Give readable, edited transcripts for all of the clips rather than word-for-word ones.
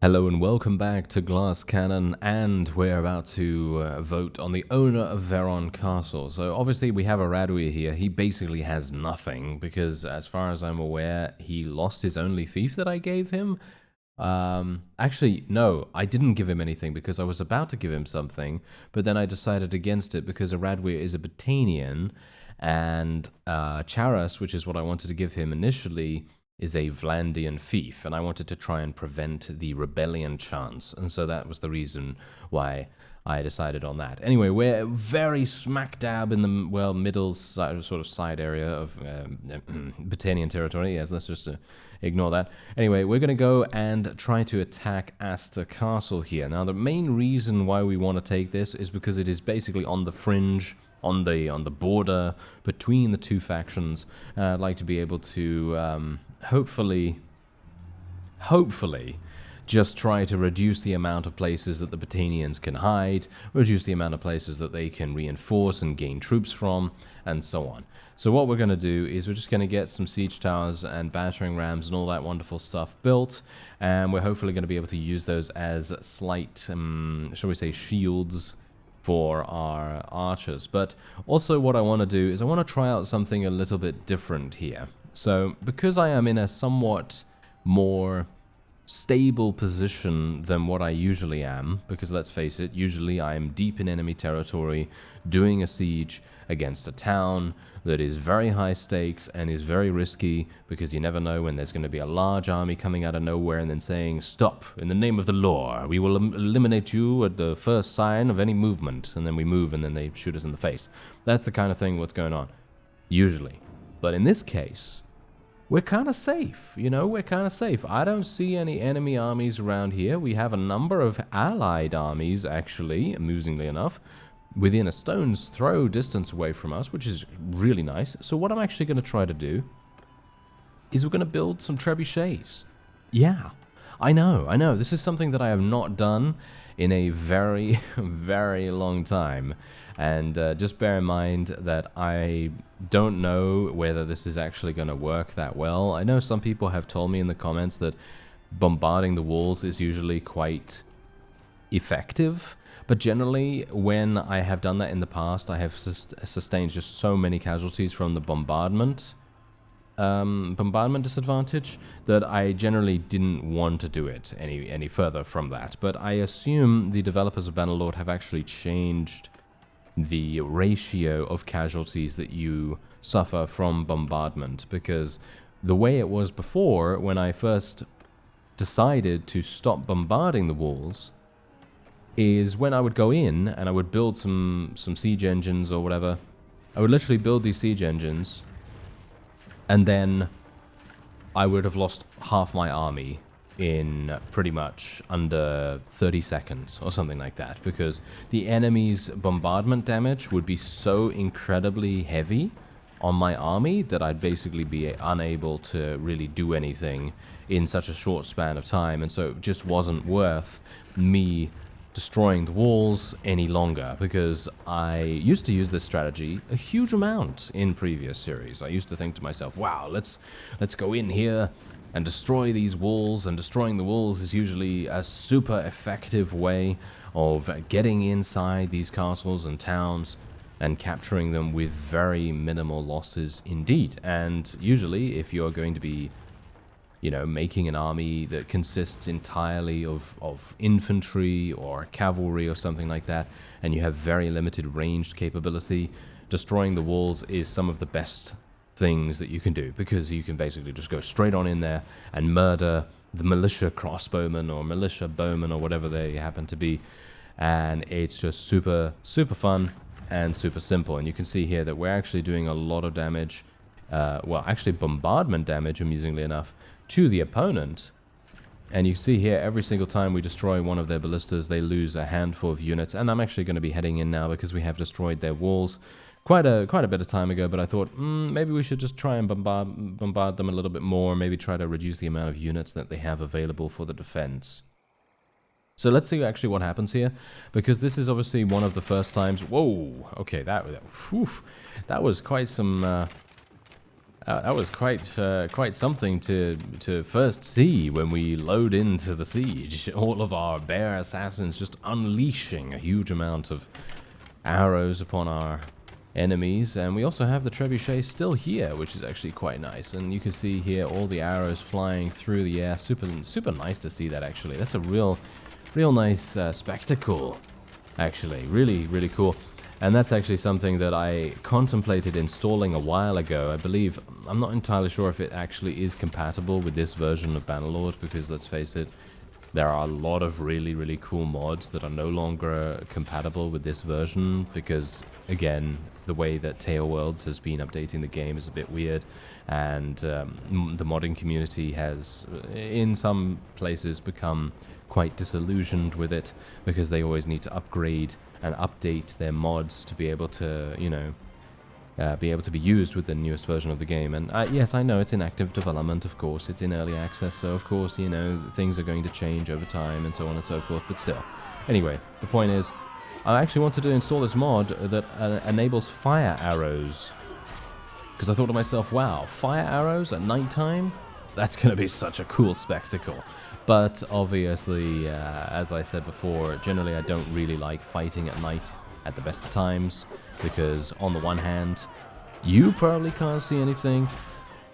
Hello and welcome back to Glass Cannon, and we're about to vote on the owner of Aeron Castle. So obviously we have a Radweir here. He basically has nothing because as far as I'm aware, he lost his only fief that I gave him. Actually, no, I didn't give him anything because I was about to give him something, but then I decided against it because a Radweir is a Botanian, and Charas, which is what I wanted to give him initially, is a Vlandian fief, and I wanted to try and prevent the rebellion chance, and so that was the reason why I decided on that. Anyway, we're very smack dab in the, well, middle side, sort of side area of Botanian territory. Yes, let's just ignore that. Anyway, we're going to go and try to attack Aster Castle here. Now, the main reason why we want to take this is because it is basically on the fringe, on the border between the two factions. I'd like to be able to hopefully just try to reduce the amount of places that the Botanians can hide, reduce the amount of places that they can reinforce and gain troops from, and so on. So what we're going to do is we're just going to get some siege towers and battering rams and all that wonderful stuff built, and we're hopefully going to be able to use those as slight, shall we say, shields for our archers. But also what I want to do is I want to try out something a little bit different here. So because I am in a somewhat more stable position than what I usually am, because let's face it, usually I am deep in enemy territory doing a siege against a town that is very high stakes and is very risky, because you never know when there's going to be a large army coming out of nowhere and then saying, "Stop, in the name of the law, we will eliminate you at the first sign of any movement," and then we move and then they shoot us in the face. That's the kind of thing what's going on, usually. But in this case, we're kind of safe, you know, we're kind of safe. I don't see any enemy armies around here. We have a number of allied armies, actually, amusingly enough, within a stone's throw distance away from us, which is really nice. So what I'm actually going to try to do is we're going to build some trebuchets. Yeah, I know. This is something that I have not done in a very, very long time. And just bear in mind that I don't know whether this is actually going to work that well. I know some people have told me in the comments that bombarding the walls is usually quite effective. But generally, when I have done that in the past, I have sustained just so many casualties from the bombardment disadvantage that I generally didn't want to do it any further from that. But I assume the developers of Bannerlord have actually changed the ratio of casualties that you suffer from bombardment, because the way it was before, when I first decided to stop bombarding the walls, is when I would go in and I would build some siege engines or whatever. I would literally build these siege engines, and then I would have lost half my army in pretty much under 30 seconds or something like that, because the enemy's bombardment damage would be so incredibly heavy on my army that I'd basically be unable to really do anything in such a short span of time, and so it just wasn't worth me destroying the walls any longer, because I used to use this strategy a huge amount in previous series. I used to think to myself, wow, let's go in here and destroy these walls, and destroying the walls is usually a super effective way of getting inside these castles and towns and capturing them with very minimal losses indeed. And usually, if you're going to be, you know, making an army that consists entirely of infantry or cavalry or something like that, and you have very limited ranged capability, destroying the walls is some of the best things that you can do, because you can basically just go straight on in there and murder the militia crossbowmen or militia bowmen or whatever they happen to be, and it's just super fun and super simple. And you can see here that we're actually doing a lot of damage, well, actually bombardment damage, amusingly enough, to the opponent. And you see here, every single time we destroy one of their ballistas, they lose a handful of units. And I'm actually going to be heading in now because we have destroyed their walls quite a bit of time ago, but I thought maybe we should just try and bombard them a little bit more, maybe try to reduce the amount of units that they have available for the defense. So let's see actually what happens here, because this is obviously one of the first times. Whoa, okay, that was quite some That was quite something to first see when we load into the siege. All of our bear assassins just unleashing a huge amount of arrows upon our enemies, and we also have the trebuchet still here, which is actually quite nice. And you can see here all the arrows flying through the air. Super nice to see that. Actually, that's a real nice spectacle. Actually, really cool. And that's actually something that I contemplated installing a while ago. I believe, I'm not entirely sure if it actually is compatible with this version of Bannerlord, because let's face it, there are a lot of really cool mods that are no longer compatible with this version, because, again, the way that Tale Worlds has been updating the game is a bit weird, and the modding community has, in some places, become quite disillusioned with it, because they always need to upgrade and update their mods to be able to, you know, be used with the newest version of the game. And yes, I know it's in active development, of course, it's in early access, so of course, you know, things are going to change over time and so on and so forth, but still. Anyway, the point is, I actually wanted to install this mod that enables fire arrows, because I thought to myself, wow, fire arrows at nighttime? That's going to be such a cool spectacle. But obviously, as I said before, generally I don't really like fighting at night at the best of times, because on the one hand, you probably can't see anything.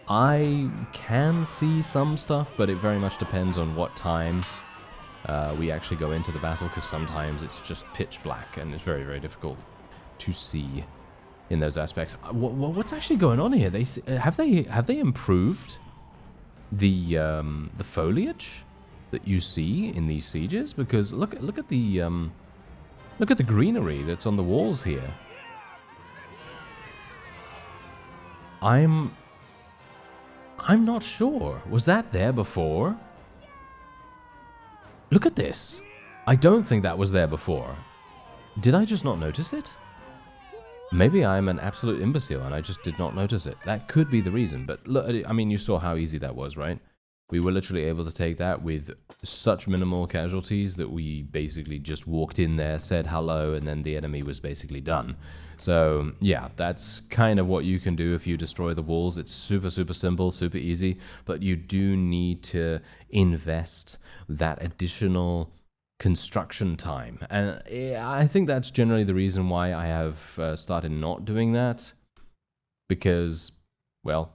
I can see some stuff, but it very much depends on what time we actually go into the battle, because sometimes it's just pitch black and it's very difficult to see in those aspects. What's actually going on here? Have they improved the foliage that you see in these sieges? Because look at the greenery that's on the walls here. I'm not sure. Was that there before? Look at this. I don't think that was there before. Did I just not notice it? Maybe I'm an absolute imbecile and I just did not notice it. That could be the reason. But look, I mean, you saw how easy that was, right? We were literally able to take that with such minimal casualties that we basically just walked in there, said hello, and then the enemy was basically done. So, yeah, that's kind of what you can do if you destroy the walls. It's super simple, super easy, but you do need to invest that additional construction time. And I think that's generally the reason why I have started not doing that, because, well,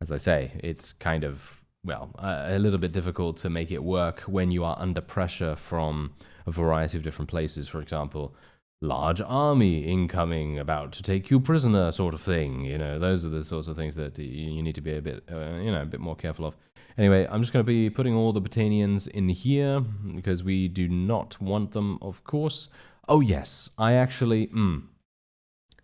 as I say, it's kind of, well, a little bit difficult to make it work when you are under pressure from a variety of different places. For example, large army incoming, about to take you prisoner, sort of thing. You know, those are the sorts of things that you need to be a bit, a bit more careful of. Anyway, I'm just going to be putting all the battalions in here, because we do not want them, of course. Oh yes, I actually,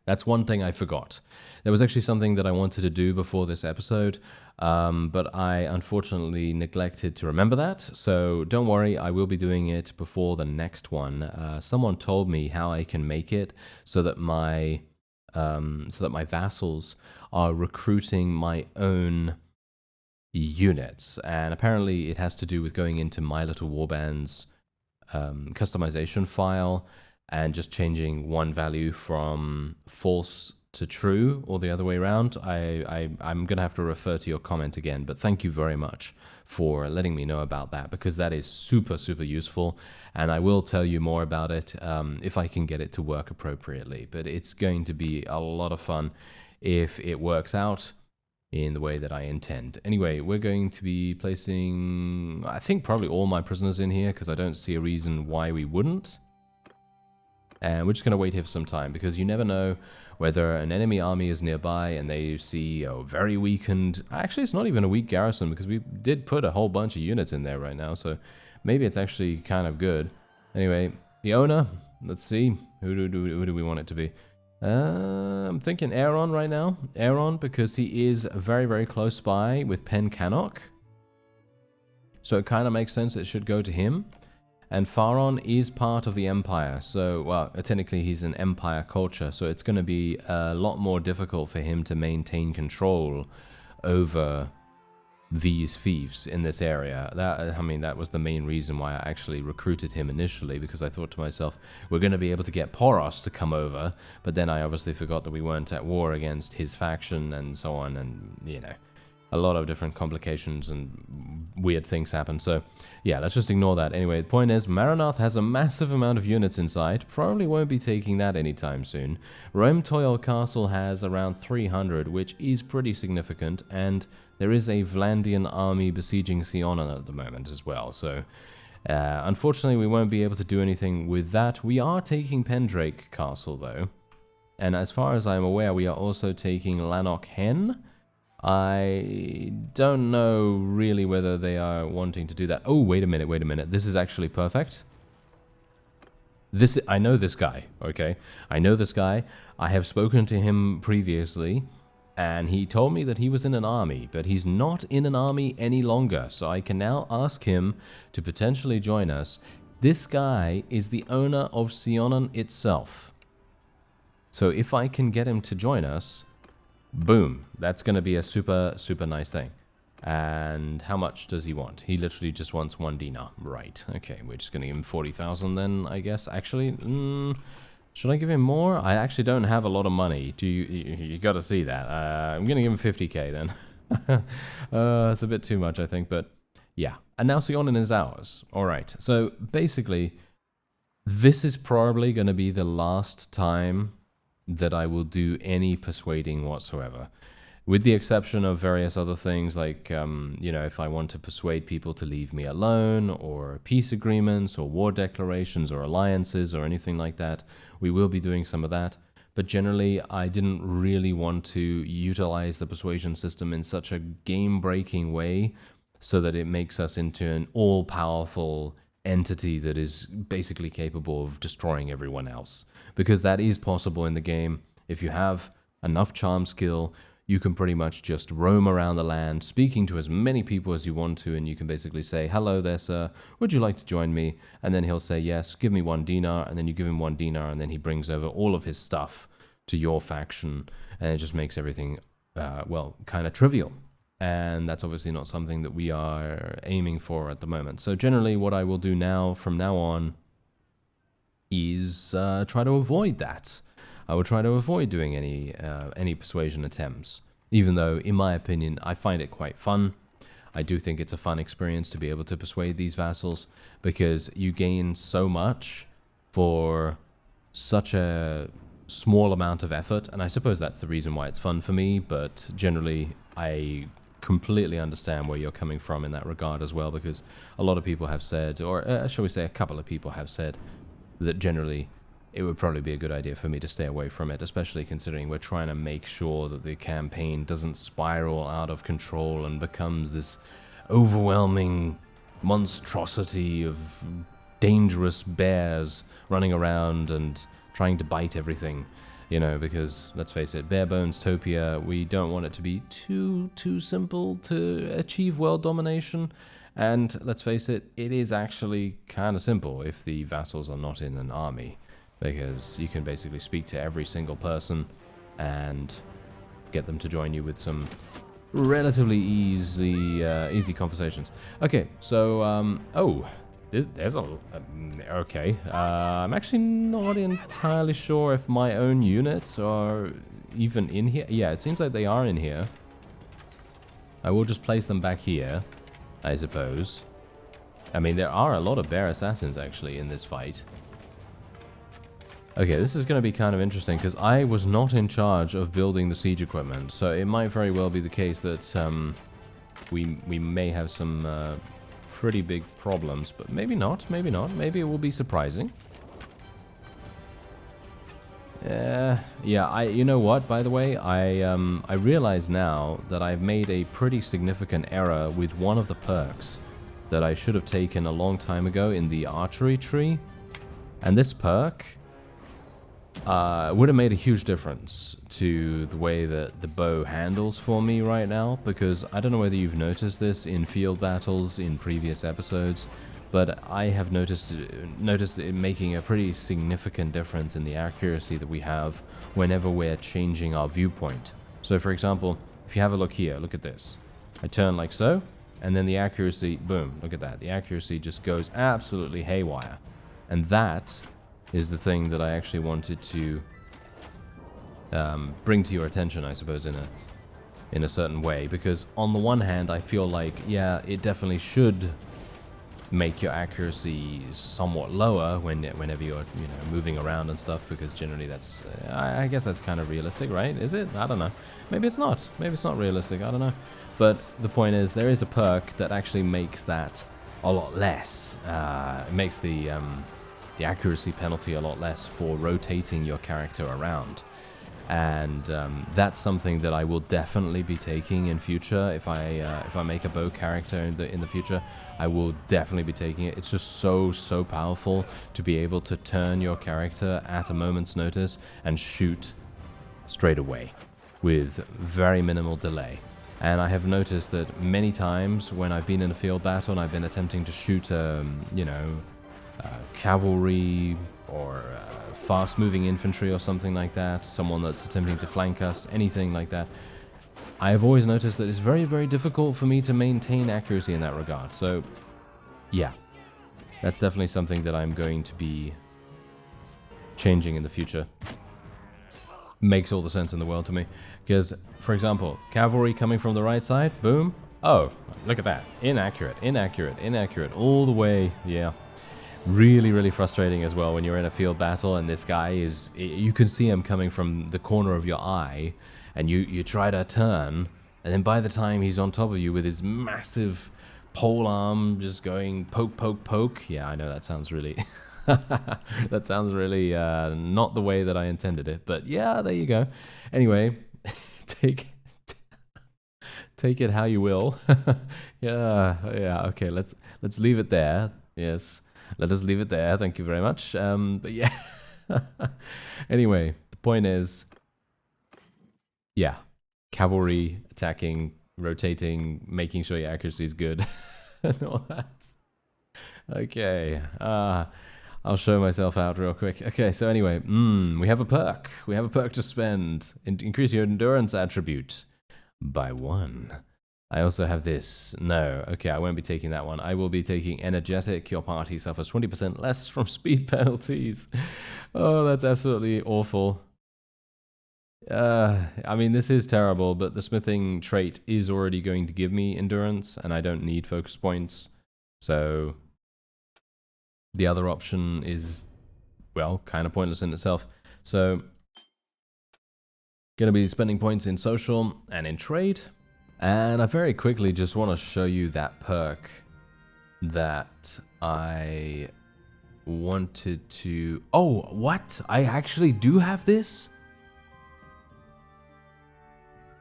that's one thing I forgot. There was actually something that I wanted to do before this episode, but I unfortunately neglected to remember that. So don't worry, I will be doing it before the next one. Someone told me how I can make it so that my vassals are recruiting my own units, and apparently it has to do with going into My Little Warband's customization file and just changing one value from false to true, or the other way around. I'm going to have to refer to your comment again, but thank you very much for letting me know about that, because that is super useful, and I will tell you more about it if I can get it to work appropriately. But it's going to be a lot of fun if it works out in the way that I intend. Anyway, we're going to be placing, I think, probably all my prisoners in here, because I don't see a reason why we wouldn't. And we're just going to wait here for some time, because you never know whether an enemy army is nearby and they see a very weakened... Actually, it's not even a weak garrison, because we did put a whole bunch of units in there right now, so maybe it's actually kind of good. Anyway, the owner, let's see. Who do we want it to be? I'm thinking Aeron right now. Aeron, because he is very close by with Pen Cannock. So it kind of makes sense it should go to him. And Pharon is part of the Empire, so, well, technically he's an Empire culture, so it's going to be a lot more difficult for him to maintain control over these thieves in this area. I mean, that was the main reason why I actually recruited him initially, because I thought to myself, we're going to be able to get Poros to come over, but then I obviously forgot that we weren't at war against his faction and so on, and, you know, a lot of different complications and weird things happen. So, yeah, let's just ignore that. Anyway, the point is, Marunath has a massive amount of units inside. Probably won't be taking that anytime soon. Rome Toil Castle has around 300, which is pretty significant, and there is a Vlandian army besieging Sionon at the moment as well. So, unfortunately, we won't be able to do anything with that. We are taking Pendrake Castle, though. And as far as I'm aware, we are also taking Lanark Hen. I don't know really whether they are wanting to do that. Oh, wait a minute. This is actually perfect. I know this guy, okay? I know this guy. I have spoken to him previously, and he told me that he was in an army, but he's not in an army any longer, so I can now ask him to potentially join us. This guy is the owner of Sionon itself. So if I can get him to join us, boom, that's going to be a super, super nice thing. And how much does he want? He literally just wants 1 dinar. Right, okay, we're just going to give him 40,000 then, I guess. Actually, should I give him more? I actually don't have a lot of money. You got to see that. I'm going to give him 50k then. That's a bit too much, I think, but yeah. And now Sionon is ours. All right, so basically, this is probably going to be the last time that I will do any persuading whatsoever, with the exception of various other things like, you know, if I want to persuade people to leave me alone, or peace agreements, or war declarations, or alliances, or anything like that, we will be doing some of that. But generally, I didn't really want to utilize the persuasion system in such a game-breaking way so that it makes us into an all-powerful entity that is basically capable of destroying everyone else. Because that is possible in the game. If you have enough charm skill, you can pretty much just roam around the land, speaking to as many people as you want to, and you can basically say, hello there, sir, would you like to join me? And then he'll say, yes, give me 1 dinar, and then you give him 1 dinar, and then he brings over all of his stuff to your faction, and it just makes everything, well, kind of trivial. And that's obviously not something that we are aiming for at the moment. So generally what I will do now, from now on, is try to avoid that. I will try to avoid doing any persuasion attempts, even though, in my opinion, I find it quite fun. I do think it's a fun experience to be able to persuade these vassals, because you gain so much for such a small amount of effort, and I suppose that's the reason why it's fun for me, but generally I completely understand where you're coming from in that regard as well, because a lot of people have said, or shall we say a couple of people have said, that generally it would probably be a good idea for me to stay away from it, especially considering we're trying to make sure that the campaign doesn't spiral out of control and becomes this overwhelming monstrosity of dangerous bears running around and trying to bite everything. You know, because, let's face it, bare bones Topia, we don't want it to be too simple to achieve world domination. And, let's face it, it is actually kind of simple if the vassals are not in an army. Because you can basically speak to every single person and get them to join you with some relatively easy conversations. Okay, so, there's a... okay. I'm actually not entirely sure if my own units are even in here. Yeah, it seems like they are in here. I will just place them back here, I suppose. I mean, there are a lot of bear assassins, actually, in this fight. Okay, this is going to be kind of interesting, because I was not in charge of building the siege equipment, so it might very well be the case that we may have some... pretty big problems, but maybe not. Maybe it will be surprising. Yeah, you know what, by the way, I realize now that I've made a pretty significant error with one of the perks that I should have taken a long time ago in the archery tree. And this perk would have made a huge difference to the way that the bow handles for me right now, because I don't know whether you've noticed this in field battles in previous episodes, but I have noticed it making a pretty significant difference in the accuracy that we have whenever we're changing our viewpoint. So for example, if you have a look here, look at this. I turn like so, and then the accuracy, boom, look at that. The accuracy just goes absolutely haywire. And that is the thing that I actually wanted to bring to your attention, I suppose, in a certain way. Because on the one hand, I feel like, yeah, it definitely should make your accuracy somewhat lower whenever you're, you know, moving around and stuff, because generally that's, I guess that's kind of realistic, right? Is it? I don't know. Maybe it's not. Maybe it's not realistic. I don't know. But the point is, there is a perk that actually makes that a lot less. It makes the accuracy penalty a lot less for rotating your character around. And that's something that I will definitely be taking in future. If I make a bow character in the future, I will definitely be taking it. It's just so powerful to be able to turn your character at a moment's notice and shoot straight away with very minimal delay. And I have noticed that many times when I've been in a field battle and I've been attempting to shoot, you know, cavalry or fast-moving infantry or something like that, someone that's attempting to flank us, anything like that, I have always noticed that it's very difficult for me to maintain accuracy in that regard. So, yeah, that's definitely something that I'm going to be changing in the future. Makes all the sense in the world to me. Because, for example, cavalry coming from the right side, boom. Oh, look at that. Inaccurate, all the way. Yeah. Really frustrating as well when you're in a field battle and this guy is, you can see him coming from the corner of your eye, and you try to turn, and then by the time he's on top of you with his massive pole arm just going poke. Yeah, I know that sounds really that sounds really not the way that I intended it, but yeah, there you go. Anyway, take it how you will. yeah, okay, let's leave it there. Yes, let us leave it there. Thank you very much. But yeah. Anyway, the point is, yeah, cavalry attacking, rotating, making sure your accuracy is good, and all that. Okay, I'll show myself out real quick. Okay, so anyway, we have a perk. We have a perk to spend. Increase your endurance attribute by 1. I also have this. No, okay, I won't be taking that one. I will be taking energetic. Your party suffers 20% less from speed penalties. Oh, that's absolutely awful. I mean, this is terrible, but the smithing trait is already going to give me endurance, and I don't need focus points. So the other option is, well, kind of pointless in itself. So going to be spending points in social and in trade. And I very quickly just want to show you that perk that I wanted to... Oh, what? I actually do have this?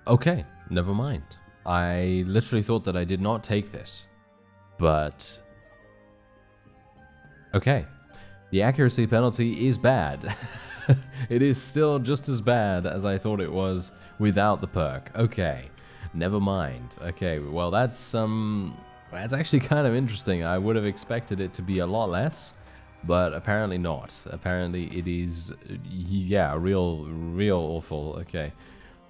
Okay, never mind. I literally thought that I did not take this. But... okay. The accuracy penalty is bad. It is still just as bad as I thought it was without the perk. Okay. Never mind. Okay, well that's actually kind of interesting. I would have expected it to be a lot less, but apparently not. Apparently it is, yeah, real awful. Okay,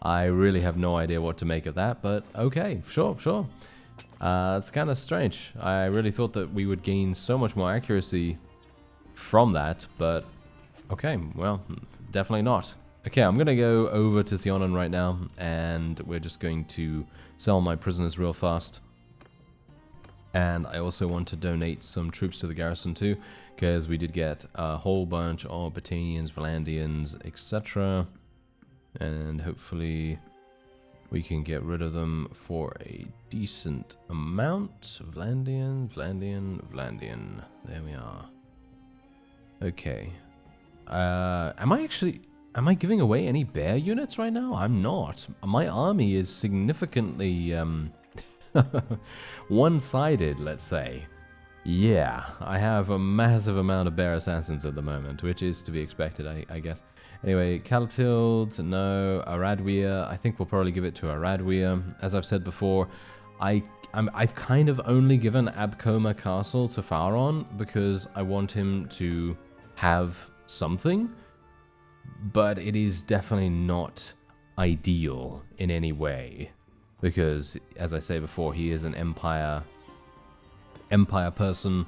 I really have no idea what to make of that, but okay, sure. It's kind of strange. I really thought that we would gain so much more accuracy from that, but okay, well, definitely not. Okay, I'm going to go over to Sionon right now, and we're just going to sell my prisoners real fast. And I also want to donate some troops to the garrison too, because we did get a whole bunch of Britannians, Valandians, etc. And hopefully we can get rid of them for a decent amount. Valandian. There we are. Okay. Am I giving away any bear units right now? I'm not. My army is significantly one-sided, let's say. Yeah, I have a massive amount of bear assassins at the moment, which is to be expected, I guess. Anyway, Calatild, no. Aradweir, I think we'll probably give it to Aradweir. As I've said before, I've kind of only given Abcoma Castle to Faron because I want him to have something. But it is definitely not ideal in any way. because, as I say before, he is an empire person,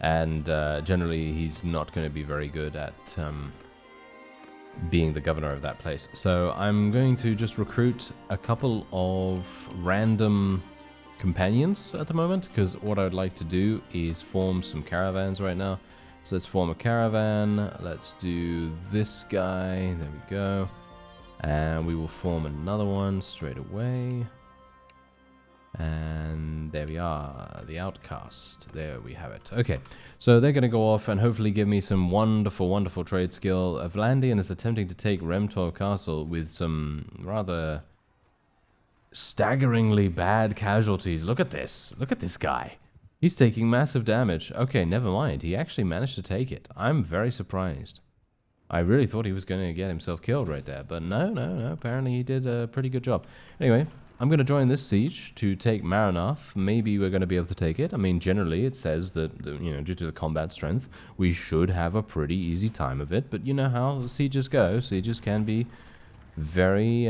and generally he's not going to be very good at being the governor of that place. So I'm going to just recruit a couple of random companions at the moment, because what I would like to do is form some caravans right now. So let's form a caravan. Let's do this guy. There we go. And we will form another one straight away. And there we are, the outcast. There we have it. Okay, so they're going to go off and hopefully give me some wonderful, wonderful trade skill. Vlandian is attempting to take Rem12 Castle with some rather staggeringly bad casualties. Look at this. Look at this guy. He's taking massive damage. Okay, never mind. He actually managed to take it. I'm very surprised. I really thought he was going to get himself killed right there. But no. Apparently he did a pretty good job. Anyway, I'm going to join this siege to take Marunath. Maybe we're going to be able to take it. I mean, generally it says that, you know, due to the combat strength, we should have a pretty easy time of it. But you know how sieges go. Sieges can be very,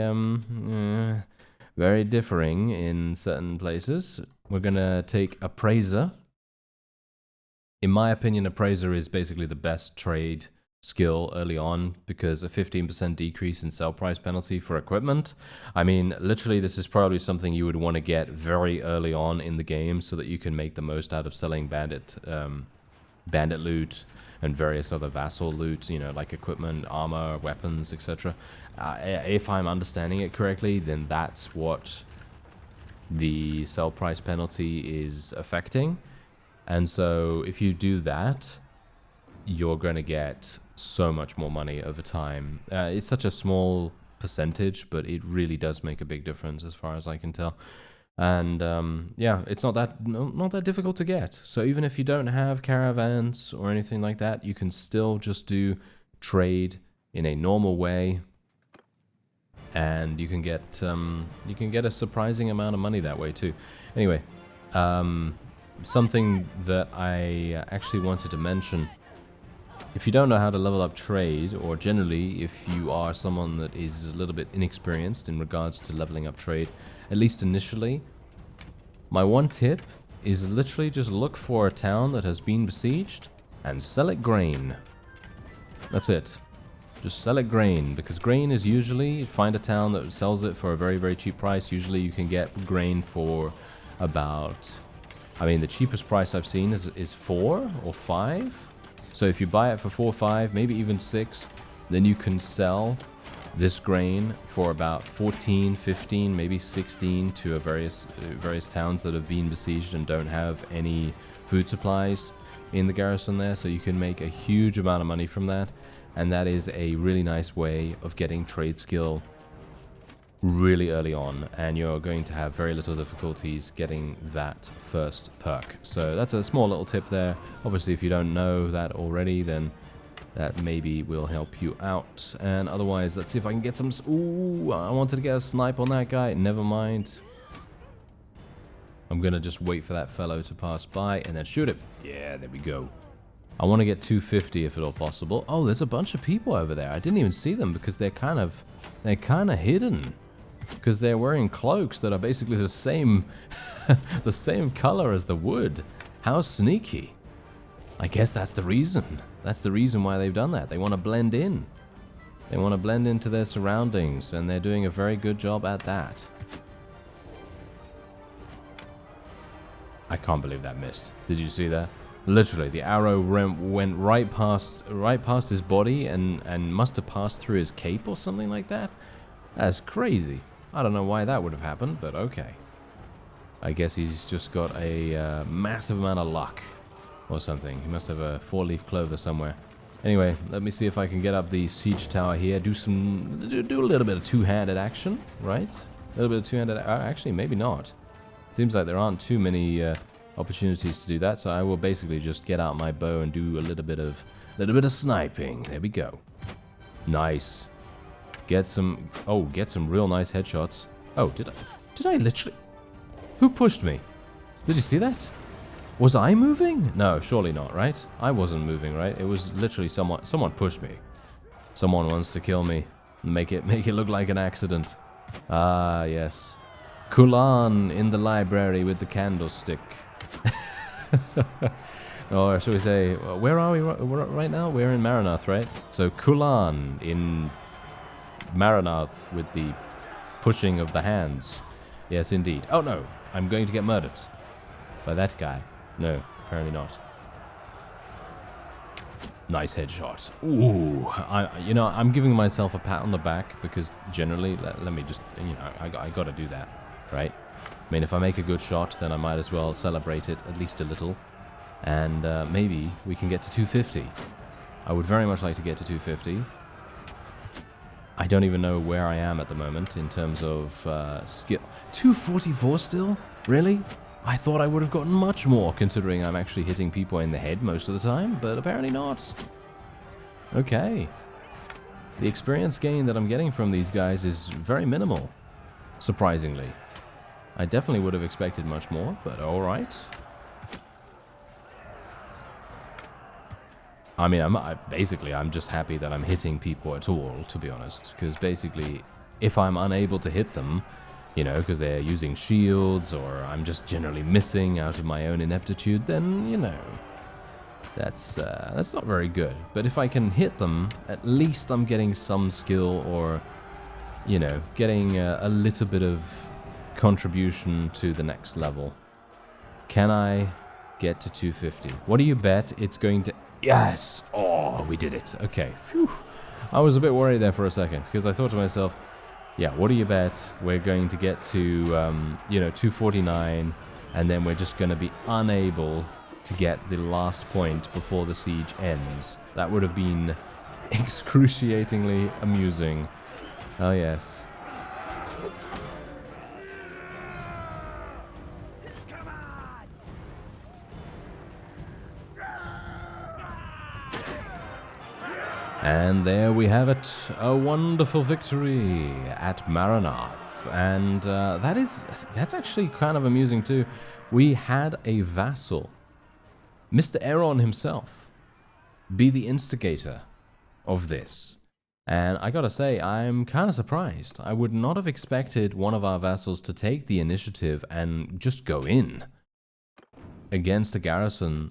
very differing in certain places. We're going to take Appraiser. In my opinion, Appraiser is basically the best trade skill early on, because a 15% decrease in sell price penalty for equipment. I mean, literally this is probably something you would want to get very early on in the game so that you can make the most out of selling bandit loot and various other vassal loot, you know, like equipment, armor, weapons, etc. If I'm understanding it correctly, then that's what the sell price penalty is affecting. And so if you do that, you're going to get so much more money over time. It's such a small percentage, but it really does make a big difference as far as I can tell. And yeah, it's not that difficult to get. So even if you don't have caravans or anything like that, you can still just do trade in a normal way, and you can get a surprising amount of money that way too. Anyway, something that I actually wanted to mention. If you don't know how to level up trade, or generally if you are someone that is a little bit inexperienced in regards to leveling up trade, at least initially, my one tip is literally just look for a town that has been besieged and sell it grain. That's it. Just sell it grain, because grain is usually, find a town that sells it for a very, very cheap price. Usually you can get grain for about, I mean, the cheapest price I've seen is 4 or 5. So if you buy it for 4 or 5, maybe even 6, then you can sell this grain for about 14, 15, maybe 16 to a various towns that have been besieged and don't have any food supplies in the garrison there. So you can make a huge amount of money from that, and that is a really nice way of getting trade skill really early on, and you're going to have very little difficulties getting that first perk. So that's a small little tip there. Obviously, if you don't know that already, then that maybe will help you out. And otherwise, let's see if I can get some... Ooh, I wanted to get a snipe on that guy. Never mind. I'm gonna just wait for that fellow to pass by and then shoot him. Yeah, there we go. I want to get 250 if at all possible. Oh, there's a bunch of people over there. I didn't even see them because they're kind of hidden. Because they're wearing cloaks that are basically the same the same color as the wood. How sneaky. I guess that's the reason. That's the reason why they've done that. They want to blend in. They want to blend into their surroundings, and they're doing a very good job at that. I can't believe that missed. Did you see that? Literally, the arrow went right past his body and must have passed through his cape or something like that. That's crazy. I don't know why that would have happened, but okay. I guess he's just got a massive amount of luck or something. He must have a 4-leaf clover somewhere. Anyway, let me see if I can get up the siege tower here. Do a little bit of two-handed action, right? A little bit of two-handed... actually, maybe not. Seems like there aren't too many opportunities to do that, so I will basically just get out my bow and do a little bit of sniping. There we go. Nice. Get some real nice headshots. Oh, did I literally... Who pushed me? Did you see that? Was I moving? No, surely not, right? I wasn't moving, right? It was literally someone pushed me. Someone wants to kill me. Make it look like an accident. Ah, yes. Kulan in the library with the candlestick. Or should we say, where are we right now? We're in Marunath, right? So Kulan in Marunath with the pushing of the hands. Yes, indeed. Oh no, I'm going to get murdered by that guy. No, apparently not. Nice headshot. Ooh, you know, I'm giving myself a pat on the back because generally, let me just, you know, I got to do that, right? I mean, if I make a good shot, then I might as well celebrate it at least a little. And maybe we can get to 250. I would very much like to get to 250. I don't even know where I am at the moment in terms of skill. 244 still? Really? I thought I would have gotten much more considering I'm actually hitting people in the head most of the time, but apparently not. Okay. The experience gain that I'm getting from these guys is very minimal, surprisingly. I definitely would have expected much more, but alright. I mean, I'm just happy that I'm hitting people at all, to be honest. Because basically, if I'm unable to hit them, you know, because they're using shields, or I'm just generally missing out of my own ineptitude, then, you know, that's not very good. But if I can hit them, at least I'm getting some skill, or, you know, getting a little bit of contribution to the next level. Can I get to 250? What do you bet it's going to... Yes! Oh, we did it. Okay. Phew. I was a bit worried there for a second, because I thought to myself, yeah, what do you bet we're going to get to, you know, 249, and then we're just going to be unable to get the last point before the siege ends. That would have been excruciatingly amusing. Oh, yes. And there we have it, a wonderful victory at Marunath. And that's actually kind of amusing too. We had a vassal, Mr. Aeron himself, be the instigator of this. And I gotta say, I'm kind of surprised. I would not have expected one of our vassals to take the initiative and just go in against a garrison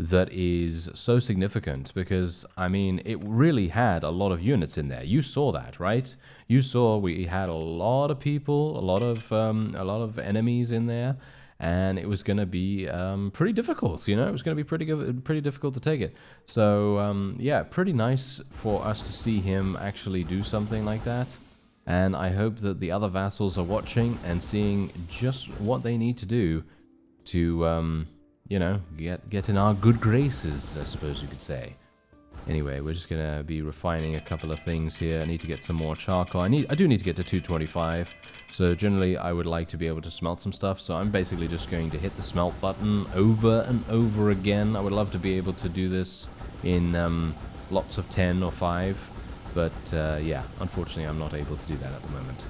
that is so significant, because, I mean, it really had a lot of units in there. You saw that, right? You saw we had a lot of people, a lot of enemies in there, and it was going to be pretty difficult, you know? It was going to be pretty difficult to take it. So, yeah, pretty nice for us to see him actually do something like that. And I hope that the other vassals are watching and seeing just what they need to do to... you know, get in our good graces, I suppose you could say. Anyway, we're just gonna be refining a couple of things here. I need to get some more charcoal. I do need to get to 225. So generally, I would like to be able to smelt some stuff. So I'm basically just going to hit the smelt button over and over again. I would love to be able to do this in lots of 10 or 5. But yeah, unfortunately, I'm not able to do that at the moment.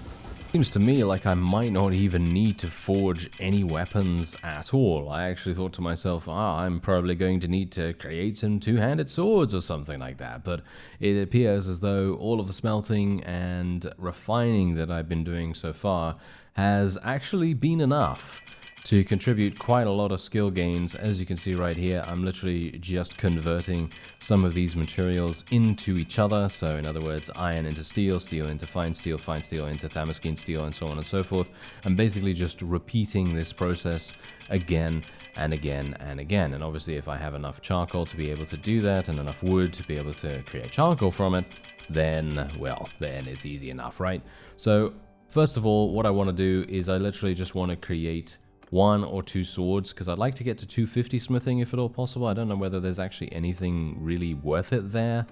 Seems to me like I might not even need to forge any weapons at all. I actually thought to myself, I'm probably going to need to create some two-handed swords or something like that. But it appears as though all of the smelting and refining that I've been doing so far has actually been enough to contribute quite a lot of skill gains. As you can see right here, I'm literally just converting some of these materials into each other. So in other words, iron into steel, steel into fine steel into Thammaskin steel, and so on and so forth. I'm basically just repeating this process again and again and again. And obviously if I have enough charcoal to be able to do that, and enough wood to be able to create charcoal from it, then, well, then it's easy enough, right? So first of all, what I want to do is I literally just want to create 1 or 2 swords, because I'd like to get to 250 smithing if at all possible. I don't know whether there's actually anything really worth it there,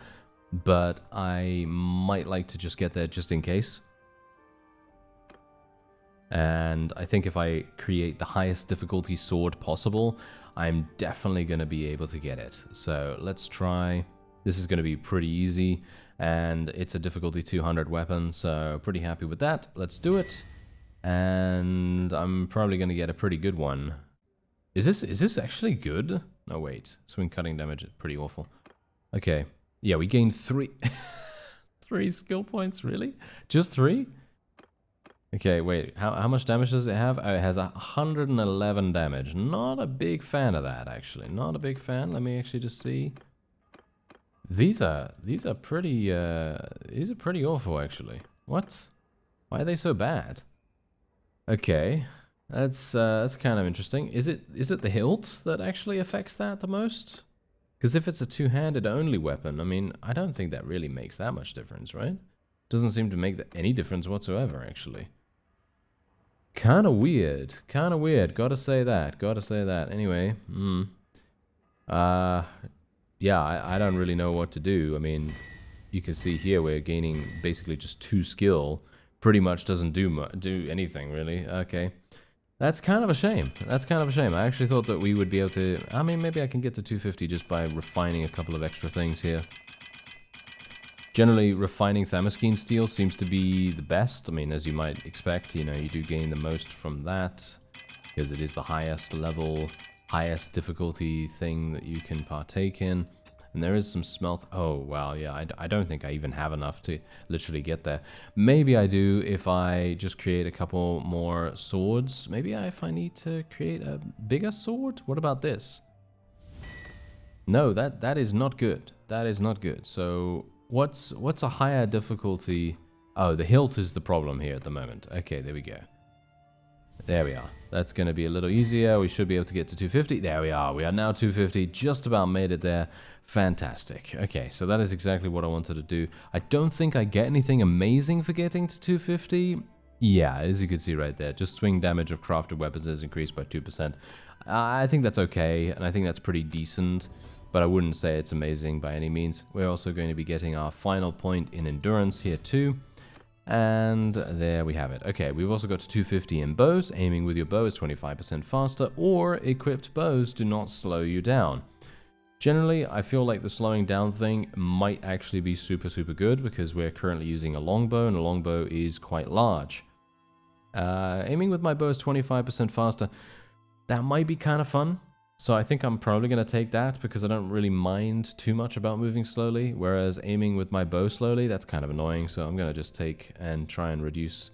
but I might like to just get there just in case. And I think if I create the highest difficulty sword possible, I'm definitely going to be able to get it. So let's try. This is going to be pretty easy, and it's a difficulty 200 weapon, so pretty happy with that. Let's do it. And I'm probably going to get a pretty good one. Is this actually good? No, wait. Swing cutting damage is pretty awful. Okay. Yeah, we gained 3... 3 skill points, really? Just 3? Okay, wait, how much damage does it have? Oh, it has 111 damage. Not a big fan of that, actually. Not a big fan. Let me actually just see. These are pretty awful, actually. What? Why are they so bad? Okay, that's kind of interesting. Is it the hilt that actually affects that the most? Because if it's a two-handed only weapon, I mean, I don't think that really makes that much difference, right? Doesn't seem to make any difference whatsoever, actually. Kind of weird. Kind of weird. Gotta say that. Gotta say that. Anyway, yeah, I don't really know what to do. I mean, you can see here we're gaining basically just 2 skill. Pretty much doesn't do anything, really. Okay. That's kind of a shame. That's kind of a shame. I actually thought that we would be able to... I mean, maybe I can get to 250 just by refining a couple of extra things here. Generally, refining Thermoskene steel seems to be the best. I mean, as you might expect, you know, you do gain the most from that, because it is the highest level, highest difficulty thing that you can partake in. And there is some smelt... Oh, wow, yeah, I don't think I even have enough to literally get there. Maybe I do if I just create a couple more swords. Maybe if I need to create a bigger sword? What about this? No, that is not good. That is not good. So... What's a higher difficulty? Oh, the hilt is the problem here at the moment. Okay, there we go. There we are. That's going to be a little easier. We should be able to get to 250. There we are. We are now 250. Just about made it there. Fantastic. Okay, so that is exactly what I wanted to do. I don't think I get anything amazing for getting to 250. Yeah, as you can see right there, just swing damage of crafted weapons is increased by 2%. I think that's okay, and I think that's pretty decent. But I wouldn't say it's amazing by any means. We're also going to be getting our final point in endurance here too. And there we have it. Okay, we've also got to 250 in bows. Aiming with your bow is 25% faster, or equipped bows do not slow you down. Generally, I feel like the slowing down thing might actually be super good, because we're currently using a longbow, and a longbow is quite large. Aiming with my bow is 25% faster. That might be kind of fun. So I think I'm probably going to take that because I don't really mind too much about moving slowly, whereas aiming with my bow slowly, that's kind of annoying. So I'm going to just take and try and reduce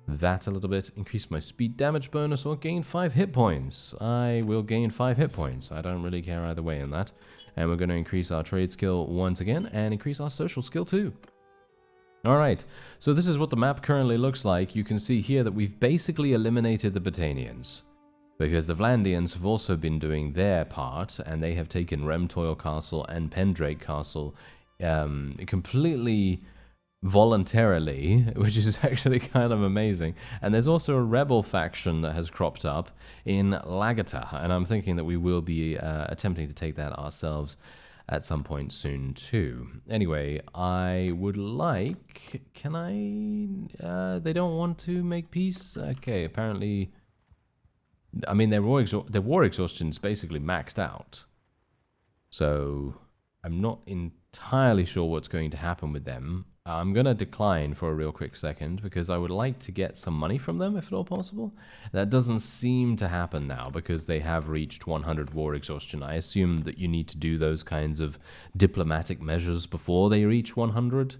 that a little bit. Increase my speed damage bonus or gain 5 hit points. I will gain 5 hit points. I don't really care either way in that. And we're going to increase our trade skill once again and increase our social skill too. Alright, so this is what the map currently looks like. You can see here that we've basically eliminated the Botanians, because the Vlandians have also been doing their part, and they have taken Remtoil Castle and Pendrake Castle completely voluntarily, which is actually kind of amazing. And there's also a rebel faction that has cropped up in Lagata, and I'm thinking that we will be attempting to take that ourselves at some point soon too. Anyway, I would like... Can I... they don't want to make peace? Okay, apparently... I mean, their war exhaustion is basically maxed out. So, I'm not entirely sure what's going to happen with them. I'm going to decline for a real quick second, because I would like to get some money from them, if at all possible. That doesn't seem to happen now, because they have reached 100 war exhaustion. I assume that you need to do those kinds of diplomatic measures before they reach 100,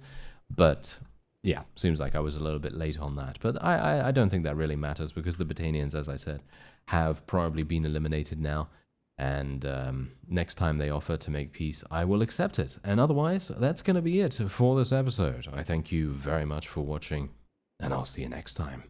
but... yeah, seems like I was a little bit late on that. But I don't think that really matters, because the Botanians, as I said, have probably been eliminated now. And next time they offer to make peace, I will accept it. And otherwise, that's going to be it for this episode. I thank you very much for watching, and I'll see you next time.